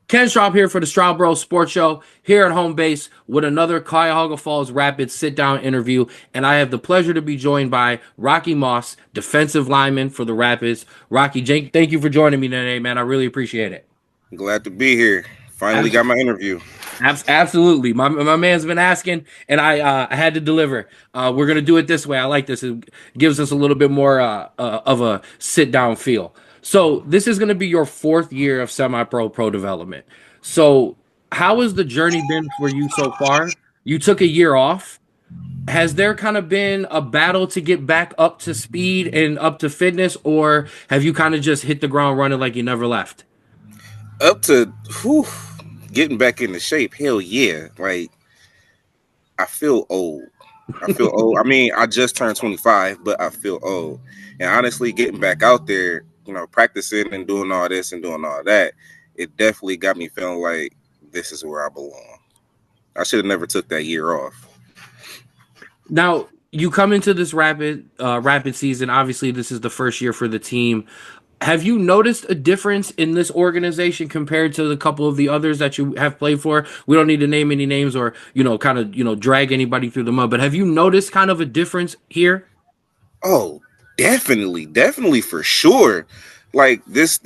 Ken Straub here for the Stroudsboro Sports Show here at home base with another Cuyahoga Falls Rapids sit-down interview, and I have the pleasure to be joined by Rocky Moss, defensive lineman for the Rapids. Rocky, Jake, thank you for joining me today, man. I really appreciate it. Glad to be here. Finally got my interview. Absolutely, my man's been asking, and I had to deliver. We're gonna do it this way. I like this. It gives us a little bit more of a sit down feel. So this is gonna be your fourth year of semi-pro development. So how has the journey been for you so far? You took a year off. Has there kind of been a battle to get back up to speed and up to fitness, or have you kind of just hit the ground running like you never left? Up to getting back into shape. Hell yeah. Like I feel old. I feel old. I mean, I just turned 25, but I feel old. And honestly, getting back out there, practicing and doing all this and doing all that, it definitely got me feeling like this is where I belong. I should have never took that year off. Now you come into this rapid season. Obviously, this is the first year for the team. Have you noticed a difference in this organization compared to the couple of the others that you have played for? We don't need to name any names or kind of drag anybody through the mud. But have you noticed kind of a difference here? Oh, definitely for sure. Like this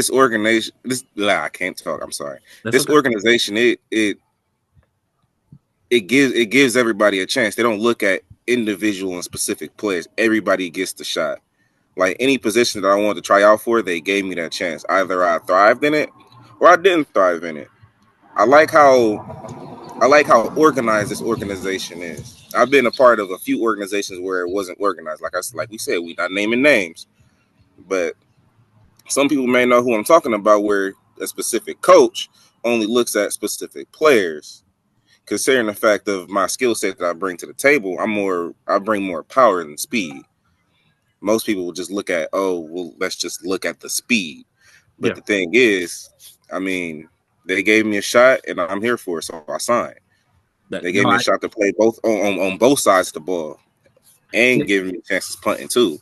organization, I can't talk. I'm sorry. That's This okay. organization, it gives everybody a chance. They don't look at individual and specific players. Everybody gets the shot. Like any position that I wanted to try out for, they gave me that chance. Either I thrived in it or I didn't thrive in it. I like how organized this organization is. I've been a part of a few organizations where it wasn't organized. Like we said, we not naming names, but some people may know who I'm talking about. Where a specific coach only looks at specific players. Considering the fact of my skill set that I bring to the table, I bring more power than speed. Most people will just look at, oh, well, let's just look at the speed. But Yeah. the thing is, I mean, they gave me a shot and I'm here for it, so I signed. That, They no, gave me a I, shot to play both on both sides of the ball and giving me chances punting too.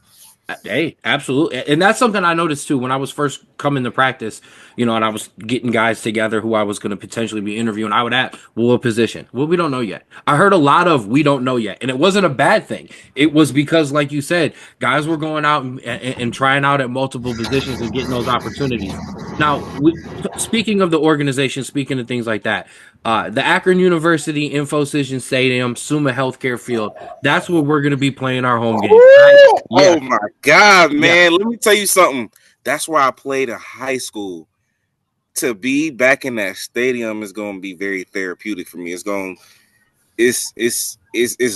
Hey, absolutely. And that's something I noticed too when I was first coming to practice, and I was getting guys together who I was going to potentially be interviewing. I would ask, well, what position? Well, we don't know yet. I heard a lot of we don't know yet. And it wasn't a bad thing. It was because, like you said, guys were going out and trying out at multiple positions and getting those opportunities. Now, speaking of the organization, speaking of things like that, the Akron University Infocision Stadium, Suma Healthcare Field, that's where we're going to be playing our home game. Yeah. Oh my God, Yeah. man. Let me tell you something. That's where I played in high school. To be back in that stadium is going to be very therapeutic for me. It's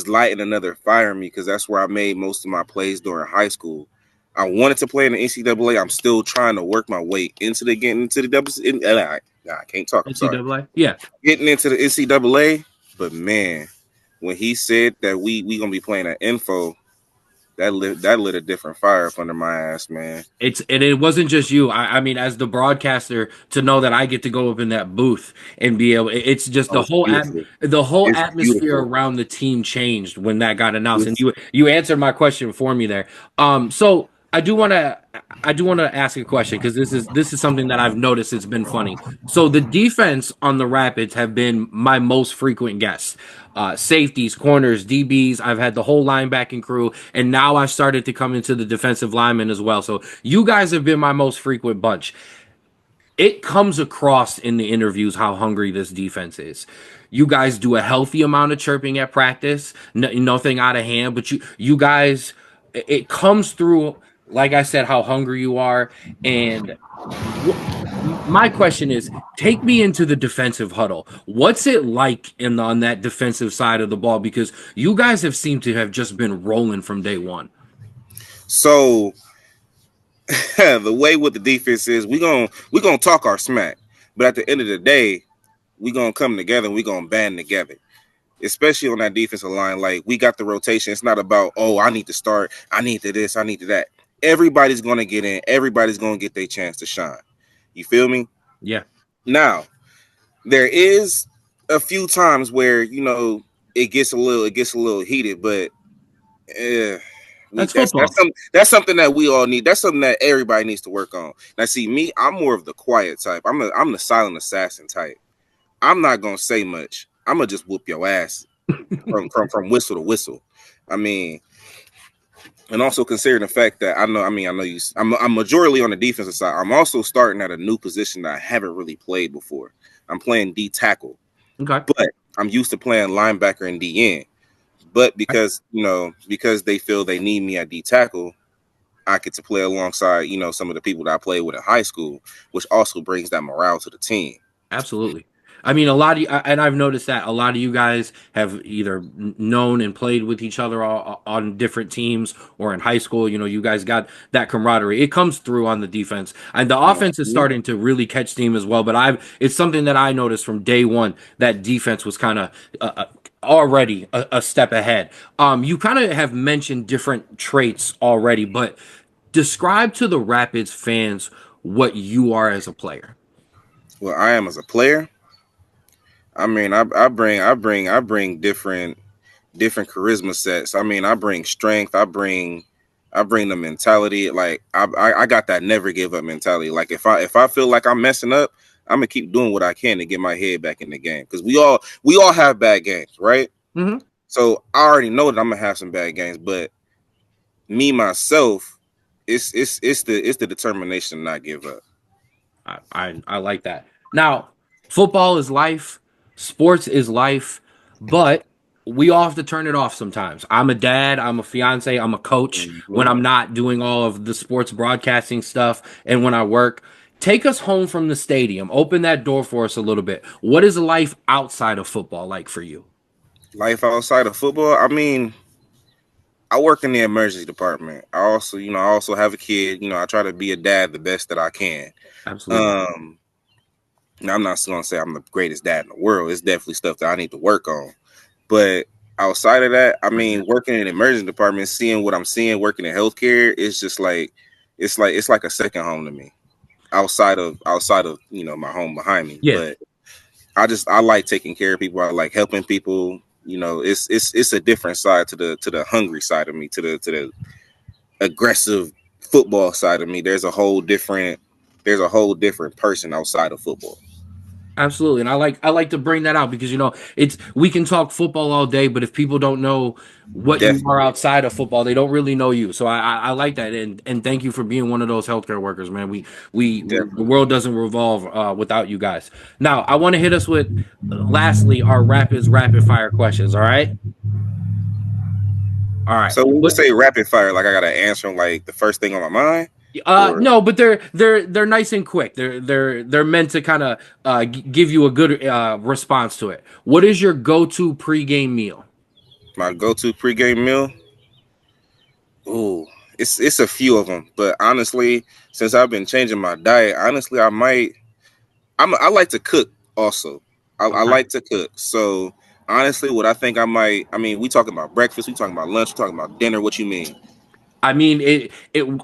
lighting another fire in me because that's where I made most of my plays during high school. I wanted to play in the NCAA. I'm still trying to work my way getting into the I can't talk. I'm sorry. NCAA. Yeah. Getting into the NCAA, but man, when he said that we gonna be playing at Info, that lit a different fire up under my ass, man. It wasn't just you. I mean, as the broadcaster, to know that I get to go up in that booth and be able, it's just Oh, it's beautiful. the whole It's atmosphere beautiful. around the team changed when that got announced. And It's you answered my question for me there. So I do want to ask a question because this is something that I've noticed. It's been funny. So the defense on the Rapids have been my most frequent guests. Safeties, corners, DBs. I've had the whole linebacking crew, and now I've started to come into the defensive linemen as well. So you guys have been my most frequent bunch. It comes across in the interviews how hungry this defense is. You guys do a healthy amount of chirping at practice, nothing out of hand, but you guys, it comes through. Like I said, how hungry you are, and my question is, take me into the defensive huddle. What's it like on that defensive side of the ball? Because you guys have seemed to have just been rolling from day one. so the way with the defense is we gonna talk our smack, but at the end of the day, we gonna come together and we gonna band together. Especially on that defensive line, like we got the rotation. It's not about I need to start, I need to this, I need to that. Everybody's gonna get in. Everybody's gonna get their chance to shine. You feel me? Yeah. Now there is a few times where it gets a little heated, but eh, That's That's football. that's something that we all need. That's something that everybody needs to work on. Now, see me, I'm more of the quiet type. I'm the silent assassin type. I'm not gonna say much. I'm gonna just whoop your ass from whistle to whistle. I mean, and also considering the fact that I know you. I'm majorly on the defensive side. I'm also starting at a new position that I haven't really played before. I'm playing D tackle, Okay. but I'm used to playing linebacker and D end. But because they feel they need me at D tackle, I get to play alongside some of the people that I played with in high school, which also brings that morale to the team. Absolutely. I mean, a lot of you, and I've noticed that a lot of you guys have either known and played with each other on different teams or in high school. You know, you guys got that camaraderie. It comes through on the defense, and the offense is starting to really catch steam as well. But it's something that I noticed from day one that defense was kind of already a step ahead. You kind of have mentioned different traits already, but describe to the Rapids fans what you are as a player. Well, I am as a player. I mean, I bring different charisma sets. I mean, I bring strength. I bring the mentality. Like I got that never give up mentality. Like if I feel like I'm messing up, I'm gonna keep doing what I can to get my head back in the game. Because we all have bad games, right? Mm-hmm. So I already know that I'm gonna have some bad games. But me myself, it's the determination to not give up. I like that. Now, football is life, sports is life, but we all have to turn it off sometimes. I'm a dad, I'm a fiance, I'm a coach when I'm not doing all of the sports broadcasting stuff and when I work. Take us home from the stadium. Open that door for us a little bit. What is life outside of football like for you? Life outside of football. I mean, I work in the emergency department. I also have a kid. I try to be a dad the best that I can. Absolutely. Um, now I'm not gonna say I'm the greatest dad in the world. It's definitely stuff that I need to work on. But outside of that, I mean, working in the emergency department, seeing what I'm seeing, working in healthcare, it's just like it's like a second home to me. Outside of my home behind me, Yeah, but I like taking care of people. I like helping people. It's a different side to the hungry side of me, to the aggressive football side of me. There's a whole different person outside of football. absolutely. And I like to bring that out because it's we can talk football all day, but if people don't know what you are Definitely, outside of football, they don't really know you. So I like that, and thank you for being one of those healthcare workers, man. The definitely. world doesn't revolve without you guys. Now I want to hit us with lastly our rapid fire questions. All right. So when you What say rapid fire, like I gotta answer them like the first thing on my mind, or no, but they're nice and quick. They're meant to kind of give you a good response to it. What is your go-to pregame meal? my go-to pregame meal. Ooh, it's a few of them, but honestly, since I've been changing my diet, honestly, I like to cook also. I Okay. like to cook. So honestly, what I think I might, I mean, we talking about breakfast, we talking about lunch, we talking about dinner. What you mean? I mean,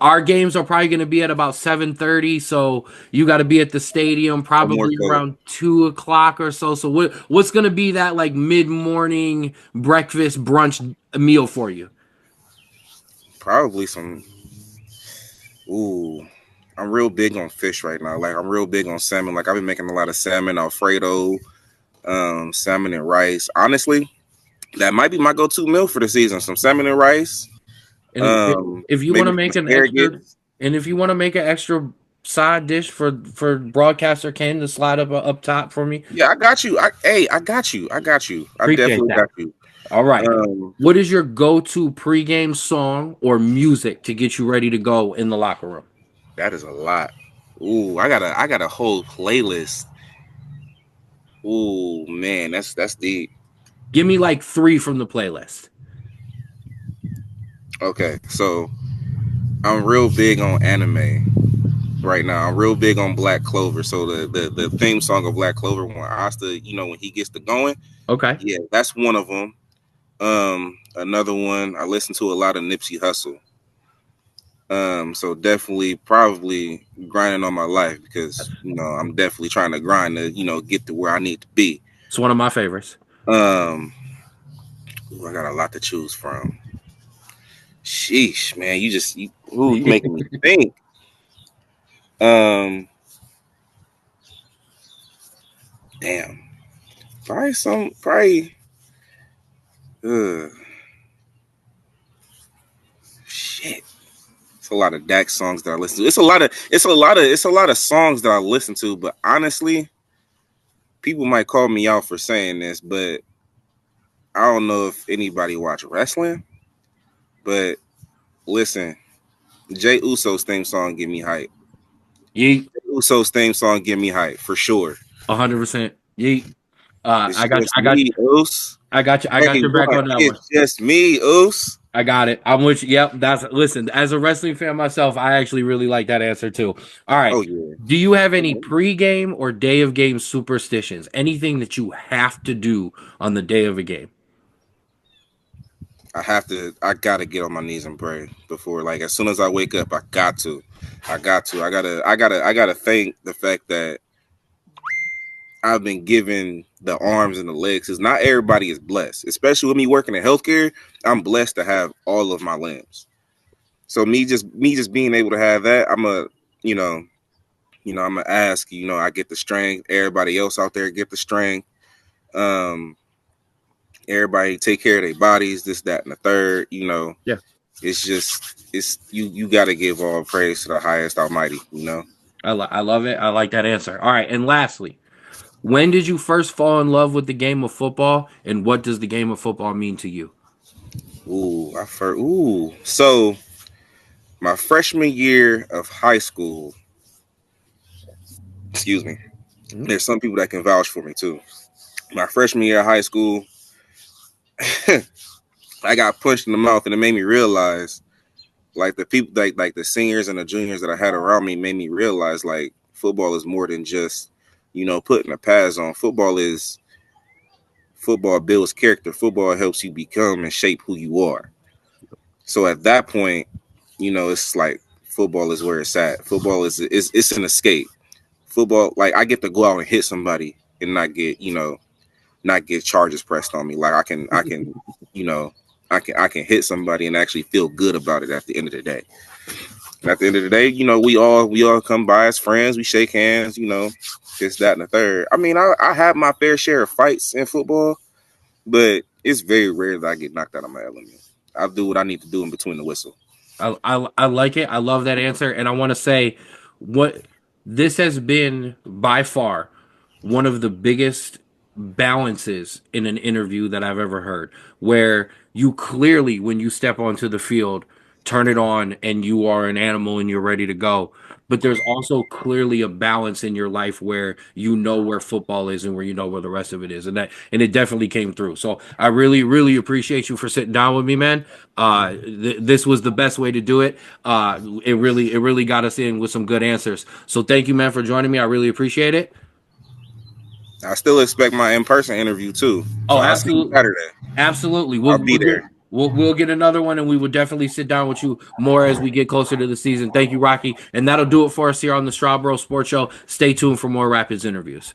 our games are probably going to be at about 7:30, so you got to be at the stadium Or more probably so, around 2 o'clock or so. So what's going to be that like mid-morning breakfast brunch meal for you? probably some. Ooh, I'm real big on fish right now. Like I'm real big on salmon. Like I've been making a lot of salmon Alfredo, salmon and rice. Honestly, that might be my go-to meal for the season. Some salmon and rice. And if you want Maybe to some make an extra, asparagus. and if you want to make an extra side dish for broadcaster Ken to slide up top for me, Yeah, I got you. I got you. I got you. I appreciate definitely that. got you. All right. Um, What is your go-to pregame song or music to get you ready to go in the locker room? that is a lot. Ooh, I got a whole playlist. Ooh, man, that's deep. Give me like three from the playlist. Okay, so I'm real big on anime right now. I'm real big on Black Clover. So the theme song of Black Clover when Asta, when he gets to going, Okay. yeah, that's one of them. Another one I listen to a lot of Nipsey Hussle. So definitely probably grinding on my life because I'm definitely trying to grind to get to where I need to be. It's one of my favorites. Um, I got a lot to choose from. Sheesh, man, you making me think. Damn, probably. Uh, shit. It's a lot of Dak songs that I listen to. It's a lot of songs that I listen to. But honestly, people might call me out for saying this, but I don't know if anybody watch wrestling. But listen, Jay Uso's theme song give me hype. Yeet. Uso's theme song give me hype for sure. 100%. Yeet. I got Hey, your back on that one. It's just me, Oos. I got it. I'm with you. Yep. Listen, as a wrestling fan myself, I actually really like that answer too. All right. Oh, yeah. Do you have any pre-game or day of game superstitions? Anything that you have to do on the day of a game? I gotta get on my knees and pray before, like, as soon as I wake up, I gotta thank the fact that I've been given the arms and the legs, because not everybody is blessed, especially with me working in healthcare. I'm blessed to have all of my limbs. So me just being able to have that, I'm gonna ask, I get the strength. Everybody else out there get the strength. Everybody take care of their bodies, this, that, and the third. Yeah. It's you got to give all praise to the highest Almighty. I love it. I like that answer. All right. And lastly, when did you first fall in love with the game of football, and what does the game of football mean to you? So my freshman year of high school, excuse me, there's some people that can vouch for me too. My freshman year of high school, I got punched in the mouth, and it made me realize, like, the people, like the seniors and the juniors that I had around me, made me realize, like, football is more than just, putting a pads on. Football builds character. Football helps you become and shape who you are. So at that point, it's like football is where it's at. Football is it's an escape. Football, like, I get to go out and hit somebody and not get charges pressed on me. Like, I can I can hit somebody and actually feel good about it at the end of the day. And at the end of the day, we all come by as friends. We shake hands, this, that, and the third. I mean, I have my fair share of fights in football, but it's very rare that I get knocked out of my element. I'll do what I need to do in between the whistle. I like it. I love that answer. And I want to say, what this has been by far one of the biggest balances in an interview that I've ever heard, where you clearly, when you step onto the field, turn it on and you are an animal and you're ready to go. But there's also clearly a balance in your life where you know where football is and where you know where the rest of it is. And it definitely came through. So I really, really appreciate you for sitting down with me, man. This was the best way to do it. It really got us in with some good answers. So thank you, man, for joining me. I really appreciate it. I still expect my in-person interview too. Oh, absolutely. Absolutely. I'll be there. We'll get another one, and we will definitely sit down with you more as we get closer to the season. Thank you, Rocky. And that'll do it for us here on the Strawboro Sports Show. Stay tuned for more Rapids interviews.